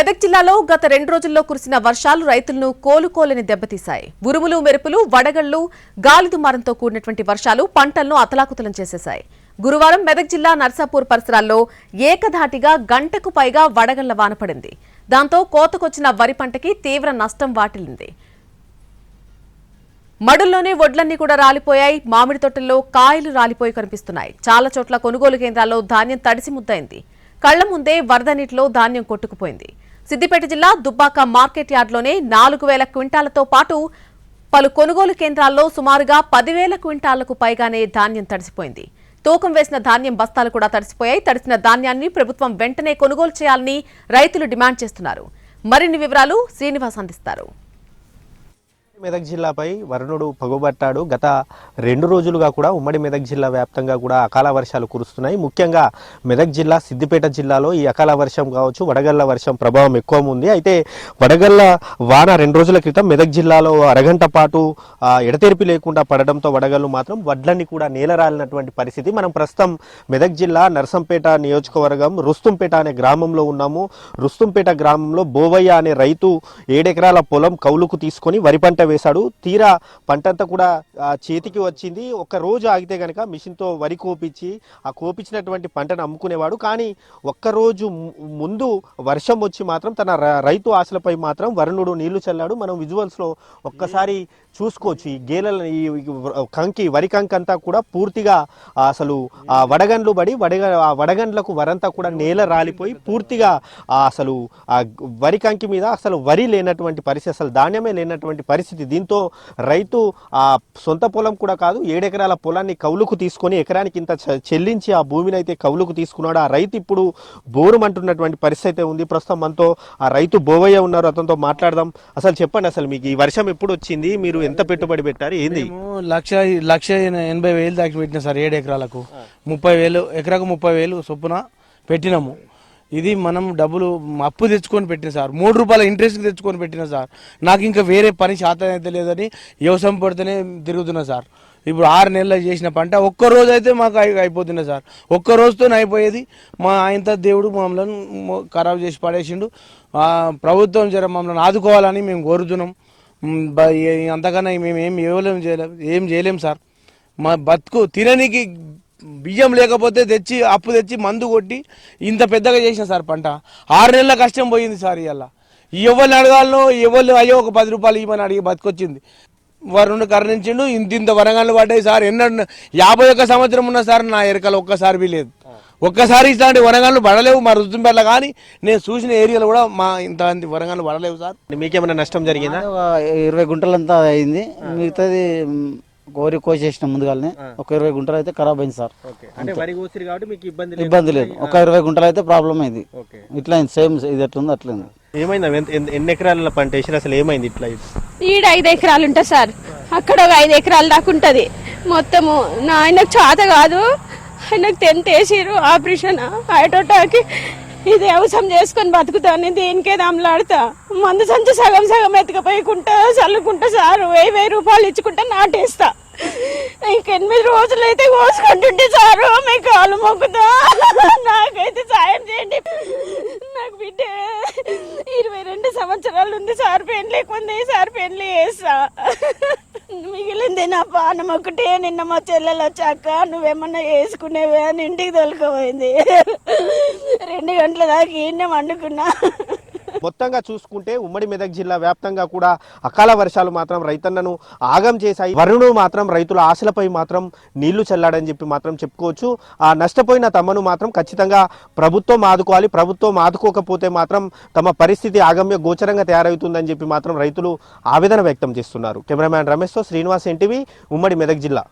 మెదక్ జిల్లాలో గత 2 రోజుల్లో కురిసిన వర్షాలు రైతులను కోలుకోలేని దెబ్బతీశాయి. ఉరుములు మెరుపులు, వడగళ్లు, గాలి దుమారంతో కూడినటువంటి వర్షాలు పంటలను అతలాకుతలం చేసేశాయి. గురువారం మెదక్ జిల్లా నర్సాపూర్ పరిసరాల్లో ఏకధాటిగా గంటకు పైగా వడగళ్ల వాన పడింది. దాంతో కోతకొచ్చిన వరి పంటకి తీవ్ర నష్టం వాటిల్లింది. మడుల్లోనే వడ్లన్నీ కూడా రాలిపోయాయి. మామిడి తోటల్లో కాయలు రాలిపోయి కనిపిస్తున్నాయి. చాలా చోట్ల కొనుగోలు కేంద్రాల్లో ధాన్యం తడిసి ముద్దయింది. కళ్ల ముందే వరద నీటిలో ధాన్యం కొట్టుకుపోయింది. సిద్దిపేట జిల్లా దుబ్బాక మార్కెట్ యార్డ్లోనే 4,000 క్వింటాలతో పాటు పలు కొనుగోలు కేంద్రాల్లో సుమారుగా 10,000 క్వింటాలకు పైగానే ధాన్యం తడిసిపోయింది. తూకం వేసిన ధాన్యం బస్తాలు కూడా తడిసిపోయాయి. తడిసిన ధాన్యాన్ని ప్రభుత్వం వెంటనే కొనుగోలు చేయాలని రైతులు డిమాండ్ చేస్తున్నారు. మరిన్ని వివరాలు శ్రీనివాస్ అందిస్తారు. మెదక్ జిల్లాపై వరుణుడు పగుబట్టాడు. గత 2 రోజులుగా కూడా ఉమ్మడి మెదక్ జిల్లా వ్యాప్తంగా కూడా అకాల వర్షాలు కురుస్తున్నాయి. ముఖ్యంగా మెదక్ జిల్లా, సిద్దిపేట జిల్లాలో ఈ అకాల వర్షం కావచ్చు, వడగళ్ల వర్షం ప్రభావం ఎక్కువ ఉంది. అయితే వడగళ్ల వాన 2 రోజుల క్రితం మెదక్ జిల్లాలో అరగంట పాటు ఎడతెరిపి లేకుండా పడడంతో వడగళ్లు మాత్రం వడ్లన్నీ కూడా నేలరాలినటువంటి పరిస్థితి. మనం ప్రస్తుతం మెదక్ జిల్లా నర్సంపేట నియోజకవర్గం రుస్తుంపేట అనే గ్రామంలో ఉన్నాము. రుస్తుంపేట గ్రామంలో బోవయ్య అనే రైతు 7 ఎకరాల పొలం కౌలుకు తీసుకొని వరి పంట వేశాడు. తీరా పంటంతా కూడా చేతికి వచ్చింది. ఒక రోజు ఆగితే కనుక మిషన్తో వరి కోపించి ఆ కోపించినటువంటి పంటను అమ్ముకునేవాడు. కానీ ఒక్కరోజు ముందు వర్షం వచ్చి మాత్రం తన రైతు ఆశలపై మాత్రం వరుణుడు నీళ్లు చల్లాడు. మనం విజువల్స్లో ఒక్కసారి చూసుకోవచ్చు. ఈ గేలల ఈ వరి కంకి అంతా కూడా పూర్తిగా అసలు వడగండ్లు పడి వడగండ్లకు వరంతా కూడా నేల రాలిపోయి పూర్తిగా అసలు వరి కంకి మీద అసలు వరి లేనటువంటి పరిస్థితి, అసలు ధాన్యమే లేనటువంటి పరిస్థితి. దీంతో రైతు సొంత పొలం కూడా కాదు, 7 ఎకరాల పొలాన్ని కౌలుకు తీసుకొని ఎకరానికి ఇంత చెల్లించి ఆ భూమిని అయితే కౌలుకు తీసుకున్నాడు. ఆ రైతు ఇప్పుడు బోరుమంటున్నటువంటి పరిస్థితి అయితే ఉంది. ప్రస్తుతం మనతో ఆ రైతు బోవయ్య ఉన్నారు, అతనితో మాట్లాడదాం. అసలు చెప్పండి, అసలు మీకు ఈ వర్షం ఎప్పుడు వచ్చింది, మీరు ఎంత పెట్టుబడి పెట్టారు, ఏంది? 1,80,000 దాకా పెట్టినా సార్. 7 ఎకరాలకు 30,000, ఎకరాకు 30,000 చొప్పున పెట్టినాము. ఇది మనం డబ్బులు అప్పు తెచ్చుకొని పెట్టిన సార్, 3 రూపాయల ఇంట్రెస్ట్ తెచ్చుకొని పెట్టిన సార్. నాకు ఇంకా వేరే పని శాతం అయితే లేదని వ్యవసాయం పడితేనే తిరుగుతున్నా సార్. ఇప్పుడు 6 నెలలు చేసిన పంట ఒక్కరోజు అయితే మాకు అయిపోతున్నా సార్. ఒక్క రోజుతోనే అయిపోయేది. మా ఆయనతో దేవుడు మమ్మల్ని ఖరాబ్ చేసి పడేసిండు. ప్రభుత్వం జర మమ్మల్ని ఆదుకోవాలని మేము కోరుతున్నాం. అంతకన్నా మేము ఏం చేయలేం సార్. మా బతుకు తిననీకి బియ్యం లేకపోతే అప్పు తెచ్చి మందు కొట్టి ఇంత పెద్దగా చేసిన సార్ పంట. 6 నెలల కష్టం పోయింది సార్. ఇవాళ ఎవరిని అడగాలనో ఎవరు అయ్యో ఒక 10 రూపాయలు ఇవ్వని అడిగి బతుకొచ్చింది. వరుణ్ కరుణించిండు. ఇంత వరంగళ్ళు పడ్డాయి సార్. 51 సంవత్సరం ఉన్న సార్ నా ఎరకలు ఒక్కసారి లేదు. ఒక్కసారి ఇట్లాంటి వరంగళ్ళు పడలేవు మా రుద్దంపేటలో. కానీ నేను చూసిన ఏరియాలో కూడా మా ఇంత వరంగళ్ళు పడలేవు సార్. మీకేమైనా నష్టం జరిగిందా? 20 గుంటలంతా అయింది. మిగతాది గోరి కోసేసిన ముందుగానే ఒక 20 గుంటలు అయితే ఖరాబ్ అయింది సార్. ఇబ్బంది లేదు. ఒక 20 గుంటలు అయితే ప్రాబ్లం అయింది. ఇట్లా సేమ్ ఇది ఎట్లుంది అట్లుంది. ఏమైంది? ఎన్ని ఎకరాల పంట వేసారు, అసలు ఏమైంది? ఇట్లా ఈడ 5 ఎకరాలు ఉంటుంది సార్, అక్కడ ఒక 5 ఎకరాలు దాకా ఉంటుంది మొత్తము. ఆయనకు చేత కాదు, ఆయనకు 10th వేసిరు ఆపరేషన్ అయ్యేటోటాకి. ఇది వ్యవసాయం చేసుకొని బతుకుతాను, దేనికే దమ్లాడతా. మందు సంచి సగం సగం ఎత్తుకపోయకుంటా చల్లుకుంటా సార్. 1000 రూపాయలు ఇచ్చుకుంటా నాటేస్తా. ఇంక 8 రోజులు అయితే కోసుకుంటుంటే సారు మీ కాలు మొక్కుతా. నాకైతే సాయం చేయండి. నాకు బిడ్డ 22 సంవత్సరాలు ఉంది సార్. పెళ్ళి ఉంది సార్, పెళ్ళి చేస్తా. మిగిలింది నా పానం ఒకటే. నిన్న మా చెల్లెలు వచ్చాక నువ్వేమన్నా వేసుకునేవే అని ఇంటికి తోలుకపోయింది. 2 గంటల దాకా ఈయనే వండుకున్నా. మొత్తంగా చూసుకుంటే ఉమ్మడి మెదక్ జిల్లా వ్యాప్తంగా కూడా అకాల వర్షాలు మాత్రం రైతన్నను ఆగం చేశాయి. వరుణుడు మాత్రం రైతుల ఆశలపై మాత్రం నీళ్లు చల్లాడని చెప్పి మాత్రం చెప్పుకోవచ్చు. ఆ నష్టపోయిన తమను మాత్రం ఖచ్చితంగా ప్రభుత్వం ఆదుకోవాలి. ప్రభుత్వం ఆదుకోకపోతే మాత్రం తమ పరిస్థితి ఆగమ్య గోచరంగా తయారవుతుందని చెప్పి మాత్రం రైతులు ఆవేదన వ్యక్తం చేస్తున్నారు. కెమెరామ్యాన్ రమేష్తో శ్రీనివాస్, ఎన్టీవీ, ఉమ్మడి మెదక్ జిల్లా.